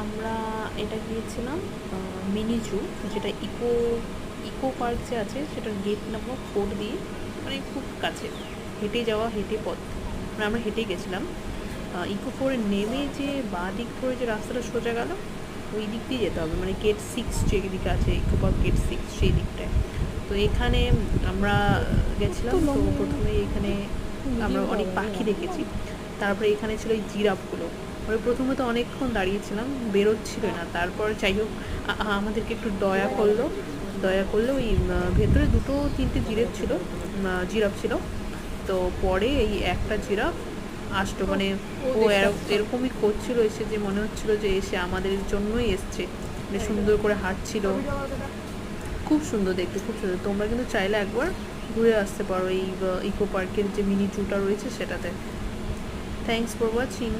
আমরা এটা গিয়েছিলাম মিনি জু, যেটা ইকো ইকো পার্ক যে আছে সেটার গেট নাম্বার 4 দিয়ে, মানে খুব কাছে, হেঁটে পথ, মানে আমরা হেঁটেই গেছিলাম। ইকো 4-এ নেমে যে বাঁ দিক করে যে রাস্তাটা সোজা গেল, ওই দিক দিয়ে যেতে হবে, মানে গেট 6 যেদিকে আছে, ইকো পার্ক গেট 6 সেই দিকটায়। তো এখানে আমরা গেছিলাম। তো প্রথমে এখানে আমরা অনেক পাখি দেখেছি। তারপরে এখানে ছিল এই জিরাফগুলো। ওরা প্রথমে তো অনেকক্ষণ দাঁড়িয়েছিলাম, বেরোচ্ছিল না। তারপর যাই হোক আমাদেরকে একটু দয়া করলে ওই ভেতরে 2-3টে জিরাফ ছিল। তো পরে এই একটা জিরাফ আসলো, মানে ও এরকমই করছিল এসে, যে মনে হচ্ছিল যে এসে আমাদের জন্যই এসছে, মানে সুন্দর করে হাঁটছিল। খুব সুন্দর দেখতে, খুব সুন্দর। তোমরা কিন্তু চাইলে একবার ঘুরে আসতে পারো এই ইকো পার্কের যে মিনি জুটা রয়েছে সেটাতে। Thanks for watching.